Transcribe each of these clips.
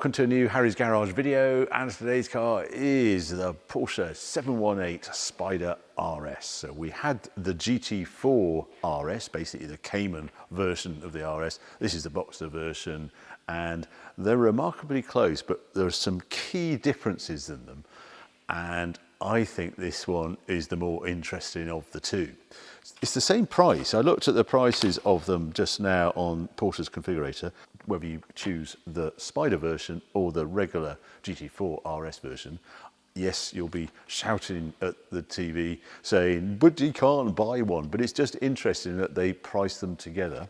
welcome to a new Harry's Garage video, and today's car is the Porsche 718 Spyder RS. So we had the GT4 RS, basically the Cayman version of the RS. This is the Boxster version, and they're remarkably close, but there are some key differences in them, and I think this one is the more interesting of the two. It's the same price. I looked at the prices of them just now on Porsche's configurator, whether you choose the Spyder version or the regular GT4 RS version. Yes, you'll be shouting at the TV saying, but you can't buy one. But it's just interesting that they price them together.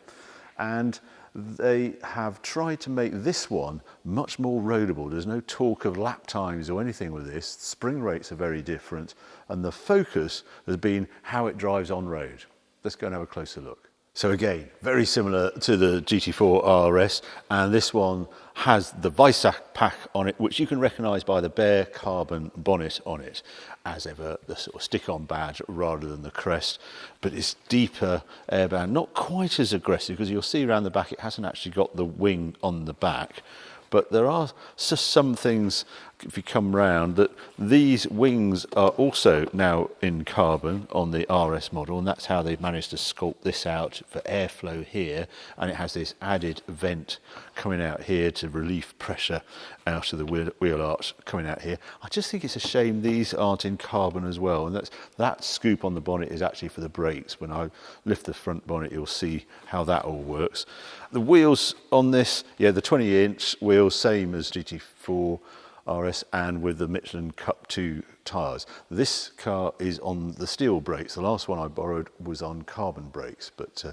And they have tried to make this one much more roadable. There's no talk of lap times or anything with this. Spring rates are very different, and the focus has been how it drives on road. Let's go and have a closer look. So again, very similar to the GT4 RS, and this one has the Weissach pack on it, which you can recognise by the bare carbon bonnet on it. As ever, the sort of stick-on badge rather than the crest, but it's deeper airband, not quite as aggressive, because you'll see around the back it hasn't actually got the wing on the back. But there are just some things, if you come round, that these wings are also now in carbon on the RS model, and that's how they've managed to sculpt this out for airflow here, and it has this added vent coming out here to relieve pressure out of the wheel arch coming out here. I just think it's a shame these aren't in carbon as well, and that scoop on the bonnet is actually for the brakes. When I lift the front bonnet, you'll see how that all works. The wheels on this, yeah, the 20-inch wheels, same as GT4 RS, and with the Michelin Cup 2 tyres. This car is on the steel brakes. The last one I borrowed was on carbon brakes, but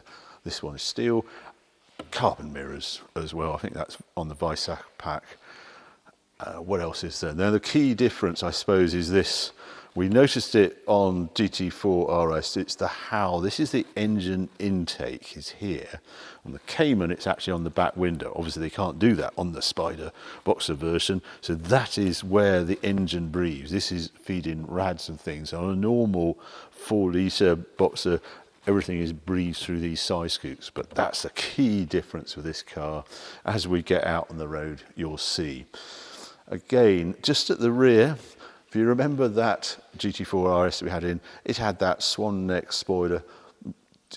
this one is steel. Carbon mirrors as well. I think that's on the Weissach pack. What else is there? Now the key difference, I suppose, is this. We noticed it on GT4 RS, it's the howl. This is the engine intake, is here. On the Cayman, it's actually on the back window. Obviously, they can't do that on the Spyder Boxster version, so that is where the engine breathes. This is feeding rads and things. On a normal 4-litre Boxster, everything is breathed through these side scoops, but that's the key difference with this car. As we get out on the road, you'll see. Again, just at the rear, if you remember that GT4 RS we had in, it had that swan neck spoiler,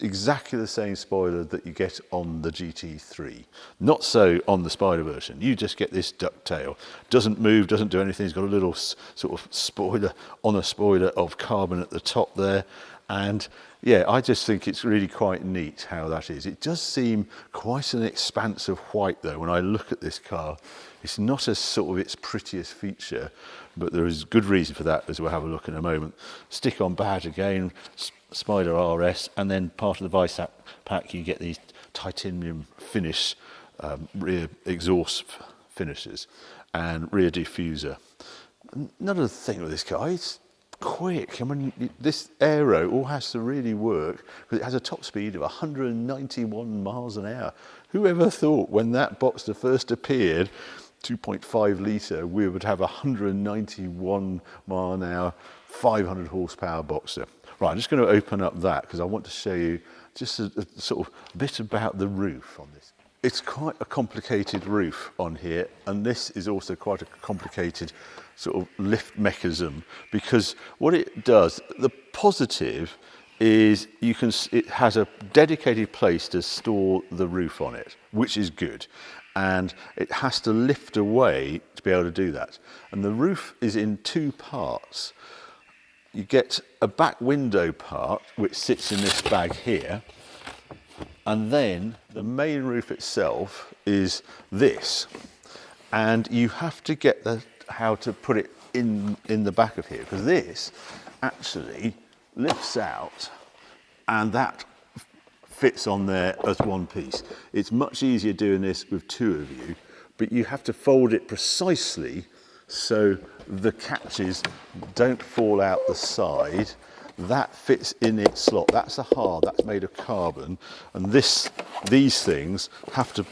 exactly the same spoiler that you get on the GT3. Not so on the Spyder version. You just get this ducktail. Doesn't move, doesn't do anything. It's got a little sort of spoiler on a spoiler of carbon at the top there. And yeah, I just think it's really quite neat how that is. It does seem quite an expanse of white though when I look at this car. It's not as sort of its prettiest feature, but there is good reason for that, as we'll have a look in a moment. Stick-on badge again, Spyder RS, and then part of the Weissach pack you get these titanium finish, rear exhaust finishes and rear diffuser. Another thing with this car, it's quick. I mean, this aero all has to really work because it has a top speed of 191 miles an hour. Whoever thought when that Boxster first appeared, 2.5 litre, we would have 191 mile an hour, 500 horsepower Boxster. Right, I'm just going to open up that because I want to show you just a sort of bit about the roof on this. It's quite a complicated roof on here, and this is also quite a complicated sort of lift mechanism, because what it does, the positive is it has a dedicated place to store the roof on it, which is good. And it has to lift away to be able to do that. And the roof is in two parts. You get a back window part, which sits in this bag here, and then the main roof itself is this. And you have to get how to put it in the back of here, because this actually lifts out, and that fits on there as one piece. It's much easier doing this with two of you, but you have to fold it precisely so the catches don't fall out the side. That fits in its slot. That's a hard, that's made of carbon, and these things have to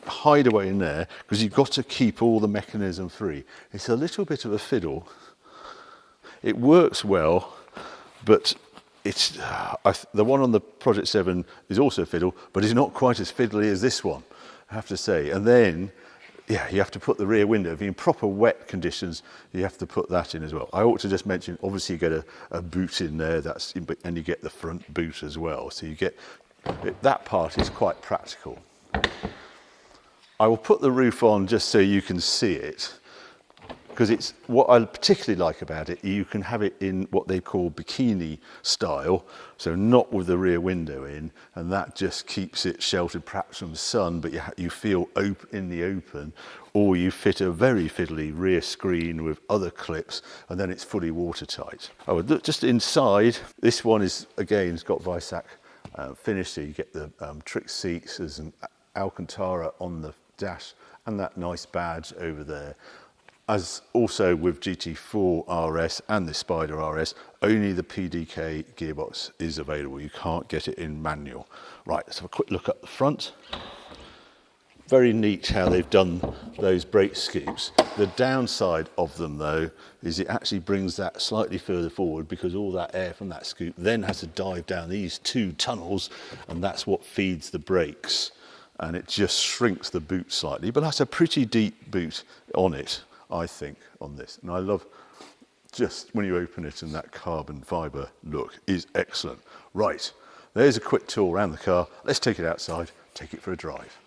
hide away in there because you've got to keep all the mechanism free. It's a little bit of a fiddle. It works well, but it's the one on the Project 7 is also fiddle, but it's not quite as fiddly as this one, I have to say. And then yeah, you have to put the rear window, if you're in proper wet conditions, you have to put that in as well. I ought to just mention, obviously you get a boot in there, and you get the front boot as well. So you get, that part is quite practical. I will put the roof on just so you can see it, because it's what I particularly like about it. You can have it in what they call bikini style, so not with the rear window in, and that just keeps it sheltered perhaps from the sun, but you feel in the open, or you fit a very fiddly rear screen with other clips, and then it's fully watertight. Oh, look, just inside, this one is, again, it's got Visac finish, so you get the trick seats. There's an Alcantara on the dash and that nice badge over there. As also with GT4 RS and the Spyder RS, only the PDK gearbox is available. You can't get it in manual. Right, let's have a quick look at the front. Very neat how they've done those brake scoops. The downside of them though is it actually brings that slightly further forward, because all that air from that scoop then has to dive down these two tunnels, and that's what feeds the brakes, and it just shrinks the boot slightly, but that's a pretty deep boot on it, I think, on this. And I love just when you open it, and that carbon fibre look is excellent. Right, there's a quick tour around the car. Let's take it outside, take it for a drive.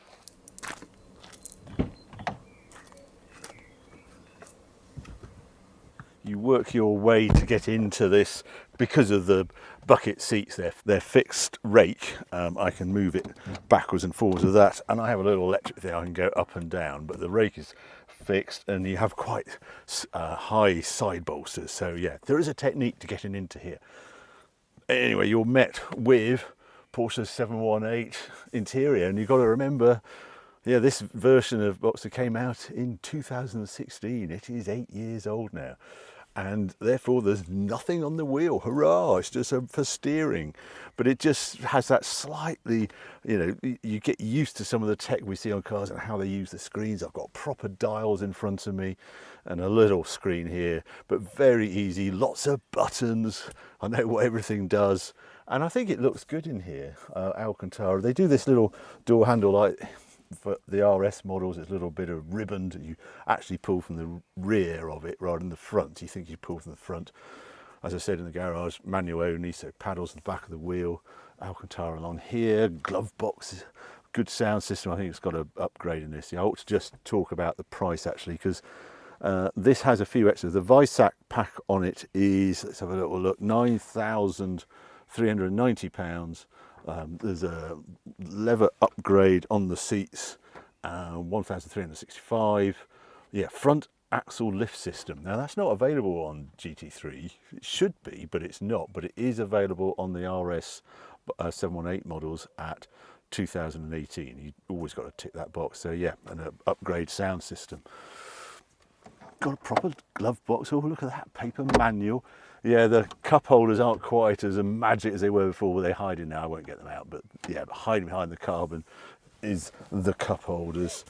You work your way to get into this because of the bucket seats. They're fixed rake. I can move it backwards and forwards with that, and I have a little electric thing I can go up and down, but the rake is fixed, and you have quite high side bolsters. So yeah, there is a technique to getting into here. Anyway, you're met with Porsche 718 interior, and you've got to remember, yeah, this version of Boxster came out in 2016. It is 8 years old now, and therefore there's nothing on the wheel. Hurrah, it's just for steering. But it just has that slightly, you know, you get used to some of the tech we see on cars and how they use the screens. I've got proper dials in front of me and a little screen here, but very easy, lots of buttons. I know what everything does, and I think it looks good in here. Alcantara, they do this little door handle like for the RS models. It's a little bit of ribbon that you actually pull from the rear of it rather than the front. You think you pull from the front. As I said, in the garage, manual only, so paddles on the back of the wheel. Alcantara along here, glove box, good sound system. I think it's got an upgrade in this. I ought to just talk about the price actually, because this has a few extras. The Visac pack on it is, let's have a little look, £9,390. There's a leather upgrade on the seats, 1,365. Yeah, front axle lift system. Now that's not available on GT3. It should be, but it's not. But it is available on the RS 718 models at 2018. You always got to tick that box. So yeah, an upgrade sound system. Got a proper glove box. Oh, look at that paper manual. Yeah, the cup holders aren't quite as magic as they were before, but they're hiding now. I won't get them out, but yeah, hiding behind the carbon is the cup holders.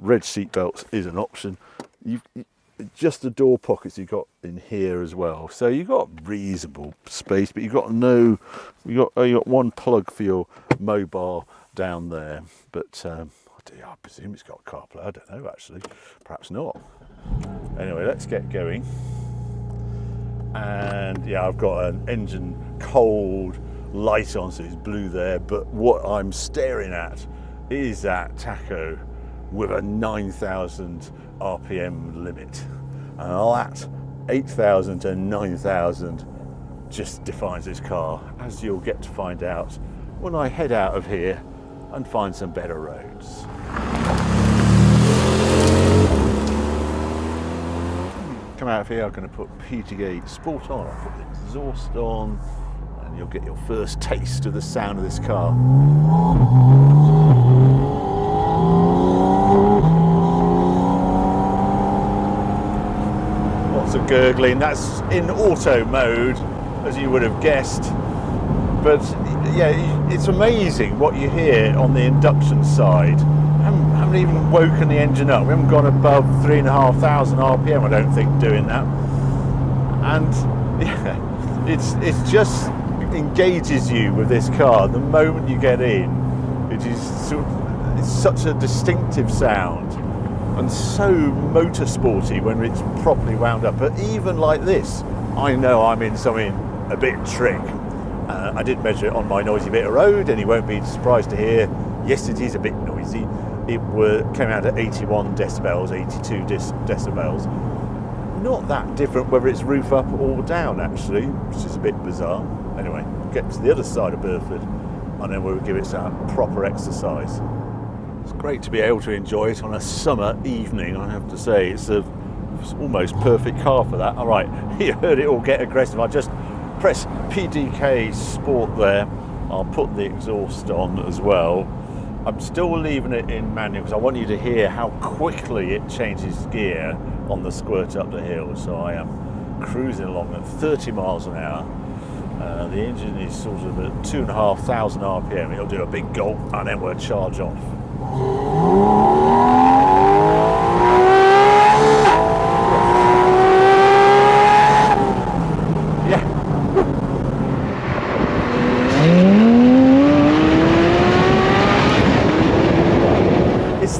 Red seat belts is an option. Just the door pockets you've got in here as well. So you've got reasonable space, but you've got you got one plug for your mobile down there. But I presume it's got CarPlay. I don't know actually. Perhaps not. Anyway, let's get going. And yeah, I've got an engine cold light on, so it's blue there, but what I'm staring at is that tacho with a 9,000 RPM limit, and that 8,000 to 9,000 just defines this car, as you'll get to find out when I head out of here and find some better roads. Come out of here, I'm going to put PDK Sport on, I'll put the exhaust on, and you'll get your first taste of the sound of this car. Lots of gurgling, that's in auto mode, as you would have guessed. But yeah, it's amazing what you hear on the induction side. Haven't even woken the engine up. We haven't gone above 3,500 RPM, I don't think, doing that. And yeah, it's just engages you with this car the moment you get in. It's such a distinctive sound. and so motorsporty when it's properly wound up. But even like this, I know I'm in something a bit trick. I did measure it on my noisy bit of road, and you won't be surprised to hear, yes, it is a bit noisy. It came out at 81 decibels, 82 decibels. Not that different whether it's roof up or down, actually, which is a bit bizarre. Anyway, get to the other side of Burford, and then we'll give it some proper exercise. It's great to be able to enjoy it on a summer evening, I have to say. It's almost perfect car for that. All right, you heard it all get aggressive. I just press PDK Sport there. I'll put the exhaust on as well. I'm still leaving it in manual because I want you to hear how quickly it changes gear on the squirt up the hill. So I am cruising along at 30 miles an hour. The engine is sort of at 2,500 RPM. It'll do a big gulp and then we'll charge off.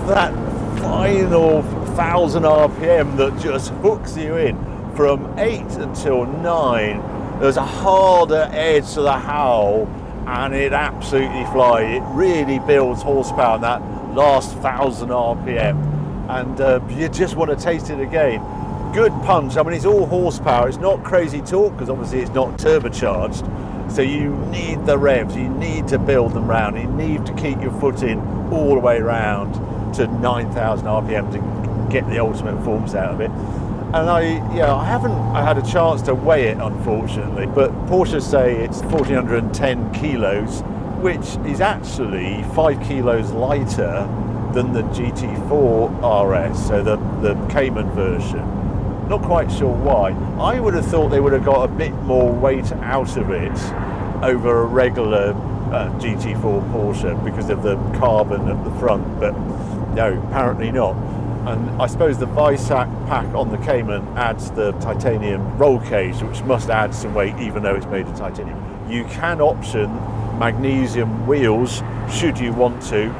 That final 1,000 RPM that just hooks you in. From 8 until 9, there's a harder edge to the howl, and it absolutely flies. It really builds horsepower in that last 1,000 RPM, and you just want to taste it again. Good punch. I mean, it's all horsepower. It's not crazy torque because obviously it's not turbocharged. So you need the revs. You need to build them round. You need to keep your foot in all the way round to 9,000 RPM to get the ultimate force out of it. And I haven't had a chance to weigh it, unfortunately, but Porsche say it's 1,410 kilos, which is actually 5 kilos lighter than the GT4 RS, so the Cayman version. Not quite sure why. I would have thought they would have got a bit more weight out of it over a regular GT4 Porsche because of the carbon at the front, but no, apparently not. And I suppose the Visac pack on the Cayman adds the titanium roll cage, which must add some weight even though it's made of titanium. You can option magnesium wheels should you want to.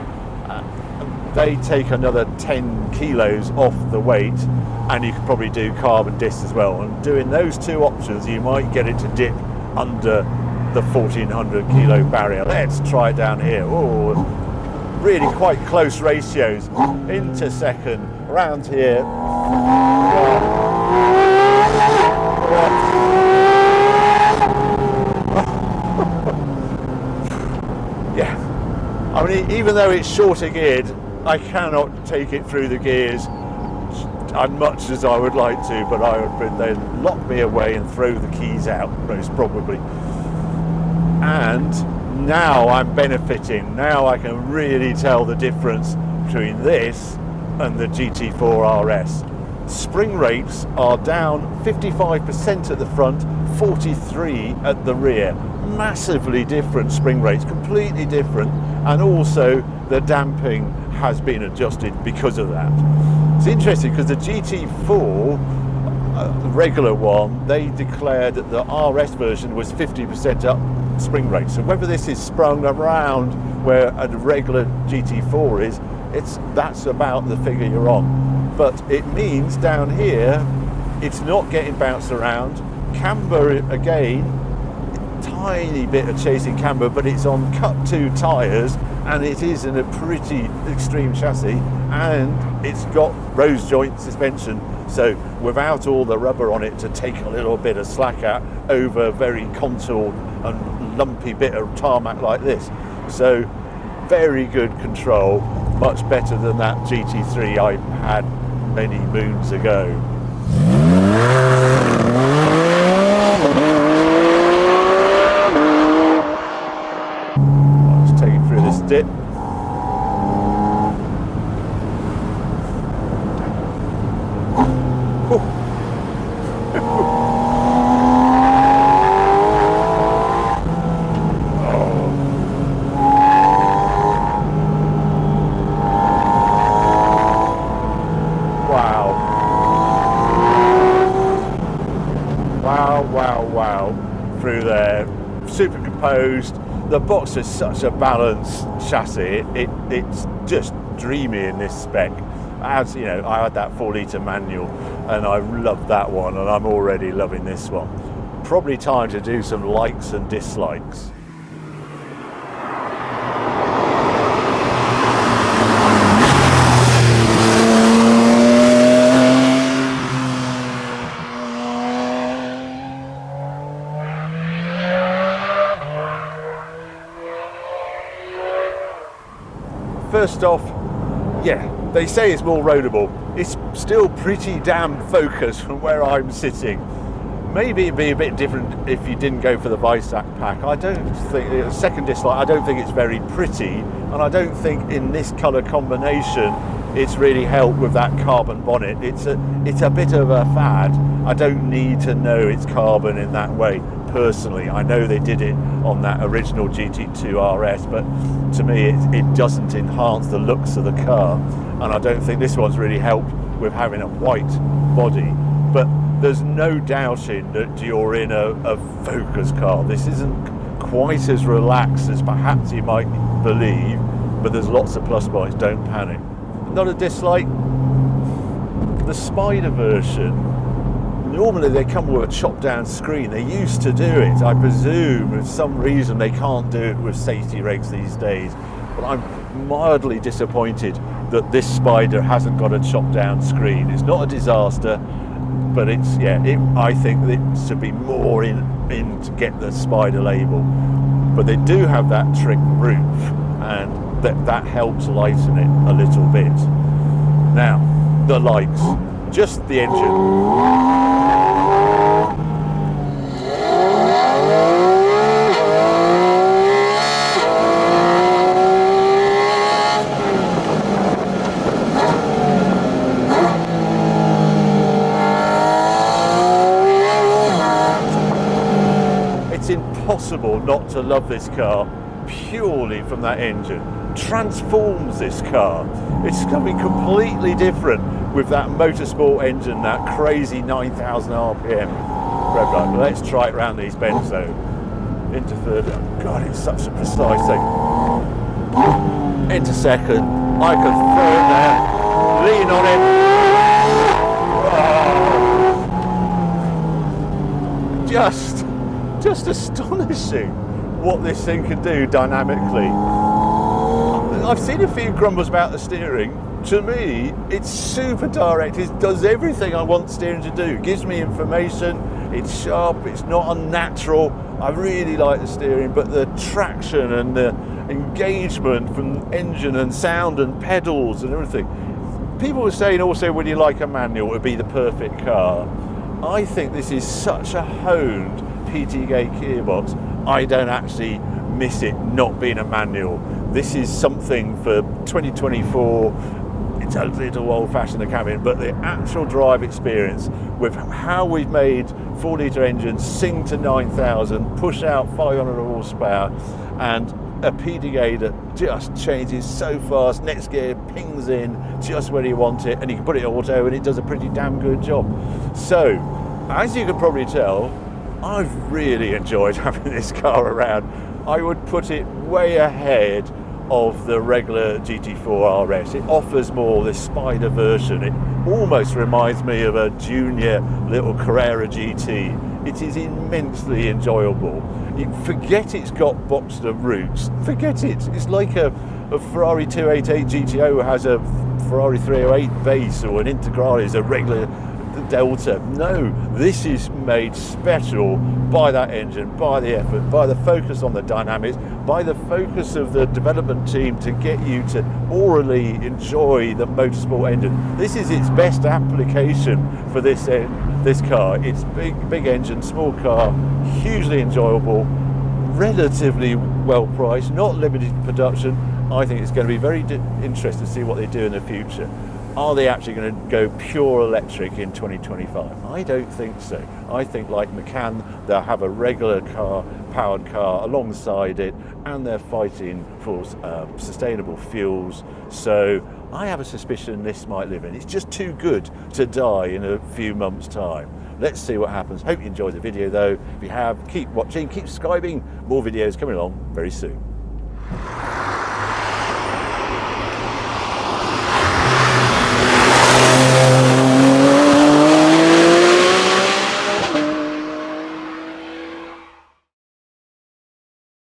They take another 10 kilos off the weight, and you can probably do carbon discs as well. And doing those two options, you might get it to dip under the 1,400 kilo barrier. Let's try it down here. Oh, really quite close ratios into second around here. Yeah, I mean, even though it's shorter geared, I cannot take it through the gears as much as I would like to, but they'd lock me away and throw the keys out most probably. And now I'm benefiting. Now I can really tell the difference between this and the GT4 RS. Spring rates are down 55% at the front, 43 at the rear. Massively different spring rates, completely different, and also the damping has been adjusted because of that. It's interesting because the GT4, the regular one, they declared that the RS version was 50% up spring rate. So whether this is sprung around where a regular GT4 is, that's about the figure you're on. But it means down here, it's not getting bounced around. Camber again, tiny bit of chasing camber, but it's on cut 2 tyres, and it is in a pretty extreme chassis, and it's got rose joint suspension, so without all the rubber on it to take a little bit of slack out over very contoured and lumpy bit of tarmac like this. So very good control, much better than that GT3 I had many moons ago. Let's take it through this dip. Wow, through there, super composed. The Boxster is such a balanced chassis, it's just dreamy in this spec. As you know, I had that 4-litre manual and I loved that one, and I'm already loving this one. Probably time to do some likes and dislikes. First off, yeah, they say it's more roadable. It's still pretty damn focused from where I'm sitting. Maybe it'd be a bit different if you didn't go for the Visac pack. I don't think, second dislike, I don't think it's very pretty, and I don't think in this colour combination it's really helped with that carbon bonnet. It's a bit of a fad. I don't need to know it's carbon in that way. Personally, I know they did it on that original GT2 RS, but to me it doesn't enhance the looks of the car, and I don't think this one's really helped with having a white body. But there's no doubting that you're in a focus car. This isn't quite as relaxed as perhaps you might believe, but there's lots of plus points, don't panic. Not a dislike, the Spyder version, normally they come with a chopped down screen. They used to do it. I presume for some reason they can't do it with safety regs these days. But I'm mildly disappointed that this Spyder hasn't got a chopped down screen. It's not a disaster, but it's, yeah, I think it should be more in to get the Spyder label. But they do have that trick roof, and that helps lighten it a little bit. Now, the likes, just the engine. Impossible not to love this car purely from that engine. Transforms this car. It's going to be completely different with that Motorsport engine, that crazy 9,000 RPM. Let's try it round these bends though. Into third. Oh God, it's such a precise thing. Into second. I can throw it there. Lean on it. Oh. Just astonishing what this thing can do dynamically. I've seen a few grumbles about the steering. To me, it's super direct. It does everything I want steering to do. It gives me information, it's sharp, it's not unnatural. I really like the steering, but the traction and the engagement from engine and sound and pedals and everything. People were saying also, would you like a manual, it would be the perfect car. I think this is such a honed PT gate gearbox. I don't actually miss it not being a manual. This is something for 2024. It's a little old-fashioned, the cabin, but the actual drive experience with how we've made 4-litre engines sing to 9,000, push out 500 horsepower, and a PD gate that just changes so fast. Next gear pings in just where you want it, and you can put it in auto and it does a pretty damn good job. So, as you can probably tell, I've really enjoyed having this car around. I would put it way ahead of the regular GT4 RS. It offers more, this Spyder version. It almost reminds me of a junior little Carrera GT. It is immensely enjoyable. You forget it's got Boxster roots. Forget it. It's like a Ferrari 288 GTO has a Ferrari 308 base, or an Integrale is a regular Delta. No, this is made special by that engine, by the effort, by the focus on the dynamics, by the focus of the development team to get you to orally enjoy the Motorsport engine. This is its best application for this car. It's big engine, small car, hugely enjoyable, relatively well priced, not limited production. I think it's going to be very interesting to see what they do in the future. Are they actually going to go pure electric in 2025? I don't think so. I think, like McCann, they'll have a regular car, powered car alongside it, and they're fighting for sustainable fuels. So I have a suspicion this might live in. It's just too good to die in a few months' time. Let's see what happens. Hope you enjoyed the video though. If you have, keep watching, keep subscribing. More videos coming along very soon.